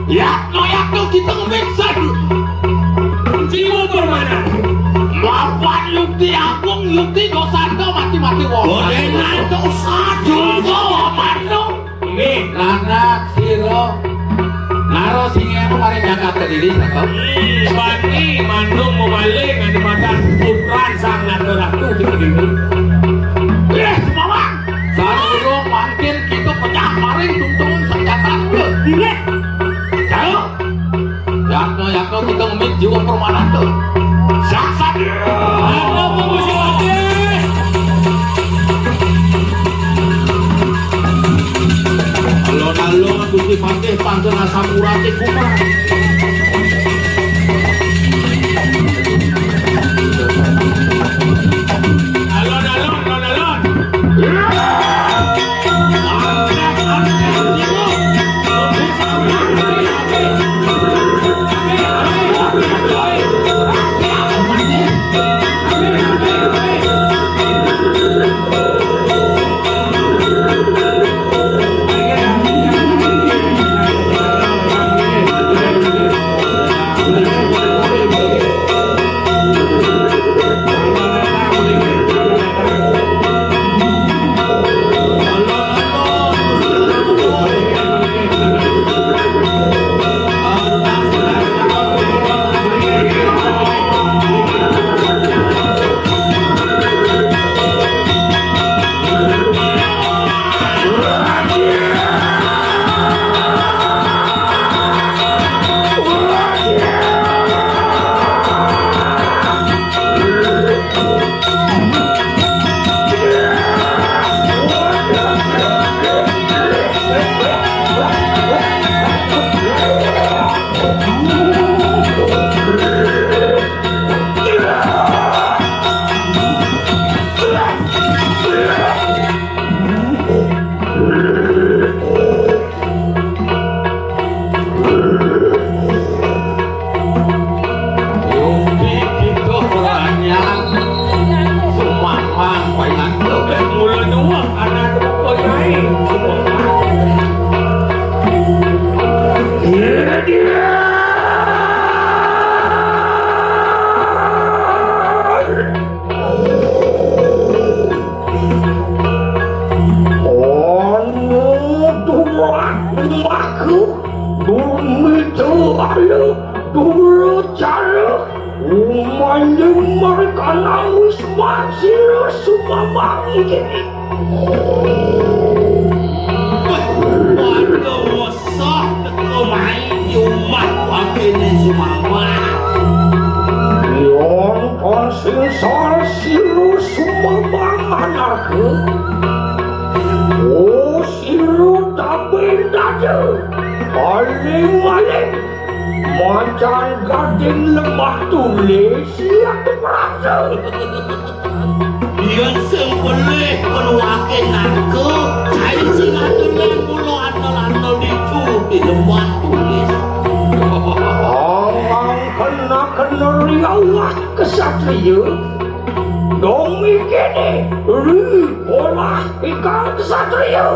Yakno kita ngemiksan. Jiwa bermana? Bapak yukti agung, yukti dosanda mati-mati wong. Godenan dosa. Juga wamanu. Ini. Anak siro. Naro singenu mari jaga terdiri satu. Bani mandung membalik ngadi madan putran sang ratu kita dulu. Sumambang. Sarung mangkin kita pecah maring tungtung senjata dulu. Jauk. Yakno kita ngemit jiwa permanen tuh. Saksa dia. Aku pengusi patih. Alon-alon Gusti Patih pantun asam urate kumah. Alon-alon. Sumambang ini. Waduh, sok teko main jumat wakene Sumambang. Yon konsensor siru Sumambang anakku. Oh, siru tak beda paling macan gading lemah tulis siap diperasa. Yang sempelih penuakin aku saya singatun pulau andal-andal di lemah tulis. Orang kena riawak kesatria dong mikirnya pola ikan kesatria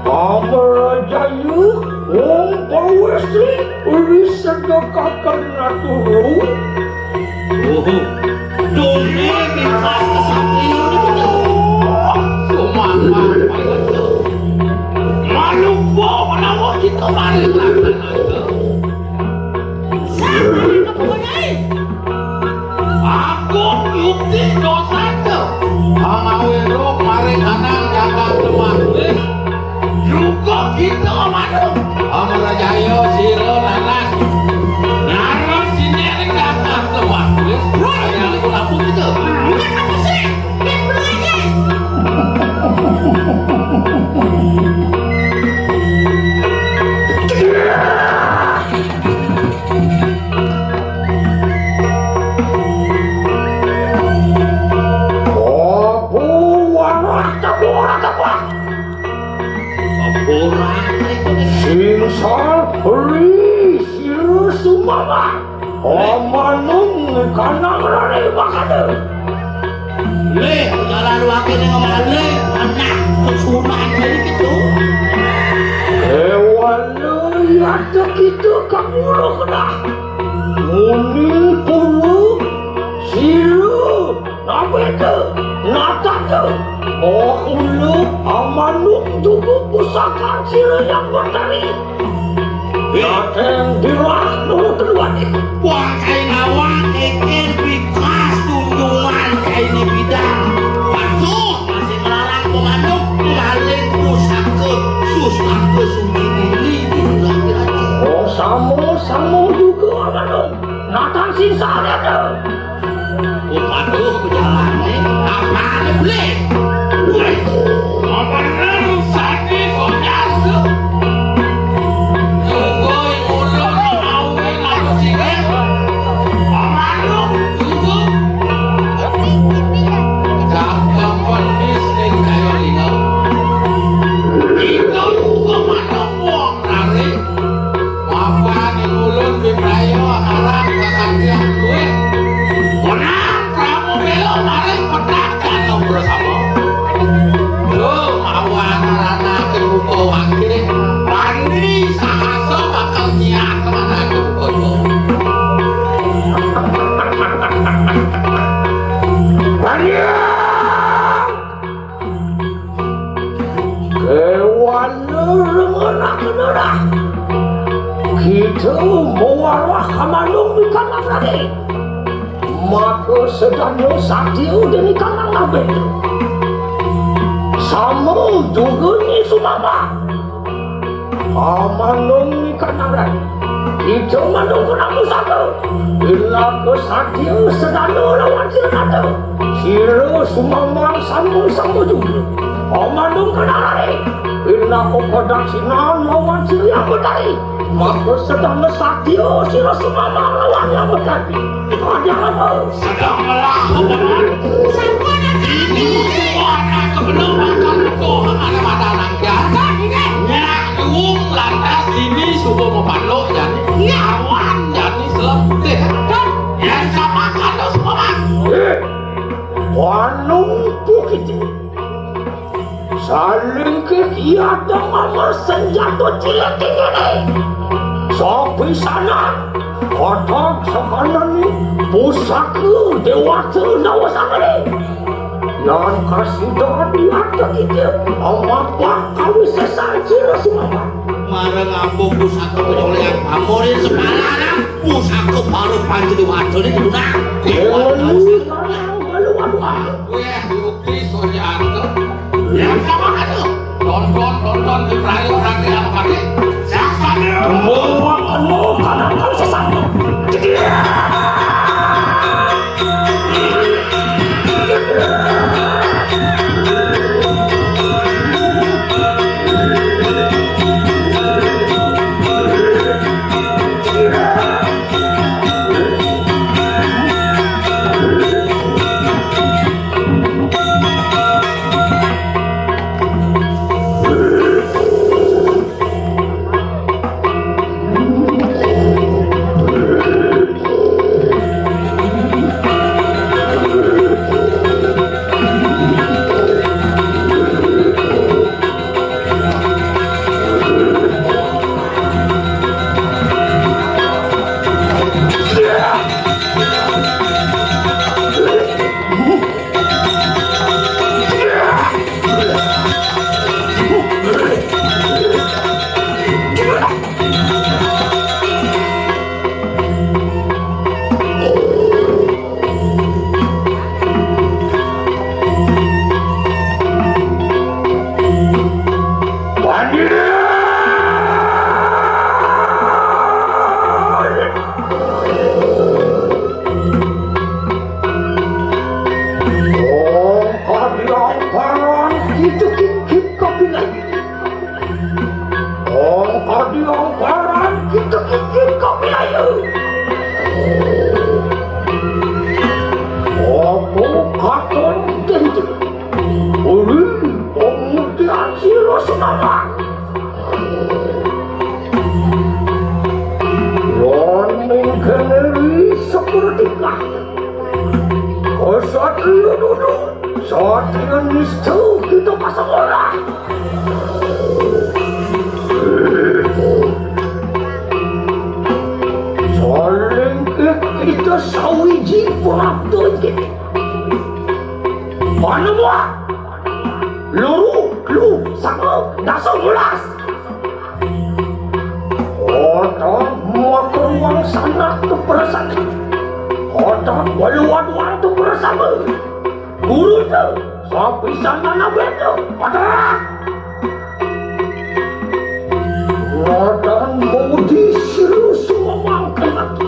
Amarajayu wong pawesi sedekakan turun. Doni kita kesatria ini Sumambang malu bawa nama kita balik. Aku yukti dosa itu Angawiro maring anang jaga teman juga kita manung Amarajayo siro nanas naras sineri jaga teman ada lagu-lagu gitu bukan apa sih yang berlagi Singsal beri siru Sumambang Omanung kanang rani makanya Leh, jalan wakil yang ngomong anak kesunaan jadi gitu Ewan ada kita kamu kena muni puru siru nabete natatu ulu amanuk tubuh pusaka siru yang bertari yang dirah nuru keluar wah kain awak eker bikas tunjungan kain bidang masuk masih melarang pemanuk balik pusaka susah kesungguh oh sama juga amanuk natang sisa ada pemanuk berjalan apa ada boleh apa naruh sakit konyasa kita mewarah kamanung di kanan lagi maka sedangnya satiu dan di kanan nabe sama juga ni Sumambang kamanung di kanan lagi kita manung kenang satu bila ke satiu sedangnya lawan silatu sila Sumambang sama juga kamanung kenang lagi bila ke kodang sinan lawan sila yang bertari maka sedang mesatio sila Sumambang lawan yang bertani ada apa? Sedang melakukan ini suara kebenaran Tuhan ada pada anak jasa nyakung lantas ini subuh membalok jadi awan jadi selepih yang sama kalau Sumambang wanung bukit saling kegiatan amal senjata cilik ini sampai sana otak sekanan ni pusaka dewasa nawasanga ni yang kasih dah di atas kita amat kami sesal sila Sumambang marang ambo pusaka penyolehan pamorin semalana pusaka baru panji dewasa ni guna weh bukti sojanto yang sama kan tonton di perayu rakyat apa ni kanan kami sesal Satria dulu, Satria nistu kita pasang orang. tuh gini. Mana mua? Lu, sama, dasar mulas. Otak mua ke ruang sana tuh perasaan. Otak walu-waluan tuh bersama. Guru tuh, sampai sana nabe tuh. Otak. Otak mau disiru Sumambang lagi.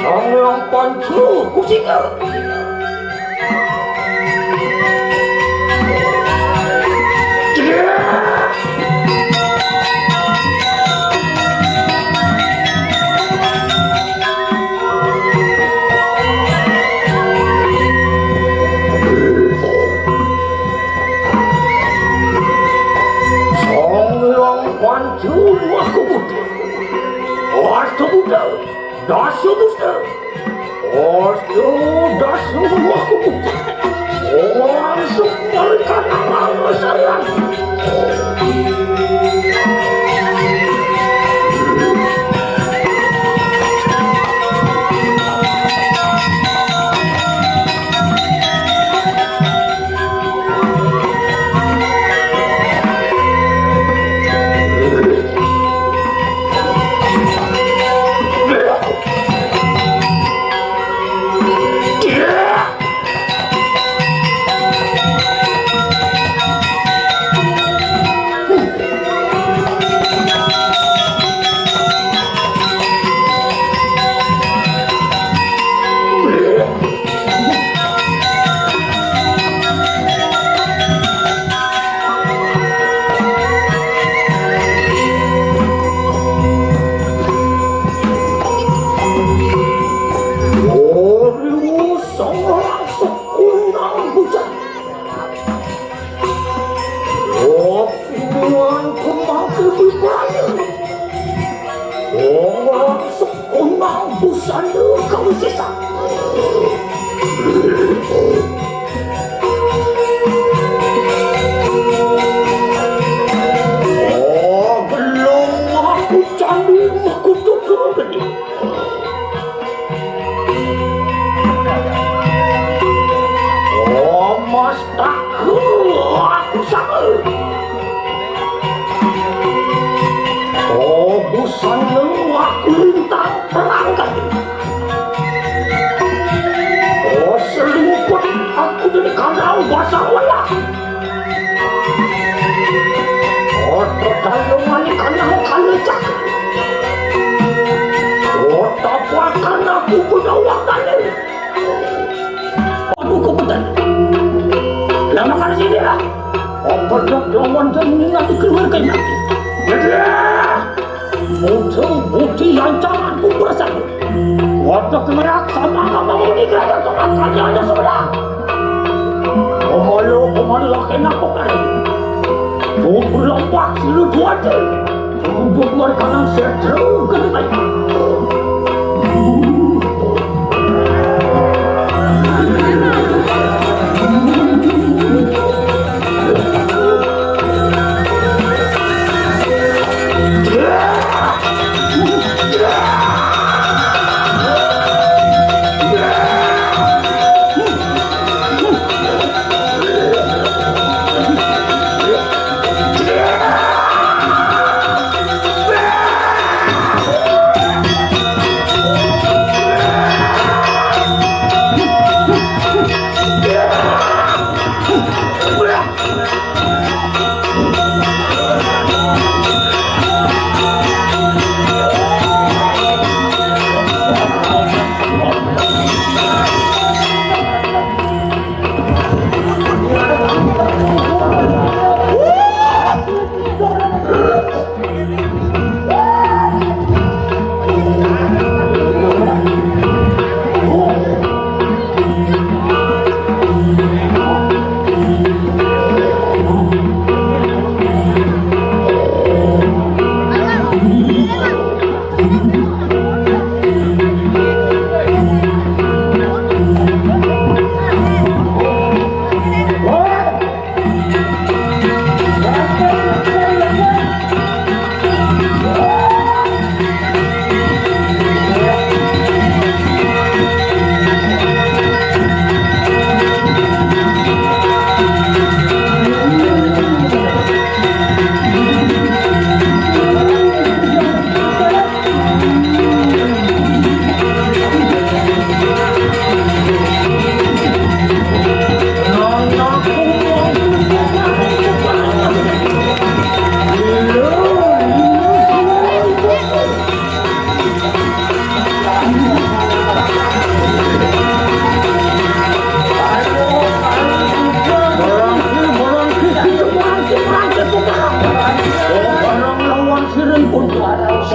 Sangyang pancu kucingnya. Pancu aku buta, aku buta, dasu buta, dasu aku buta, orang sumpah nama sayang.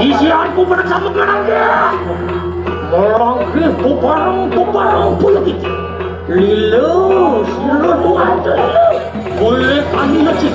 sisyaanku bersama kenang dia melangkih peparang politik lilo silo tuan boleh kami ngecik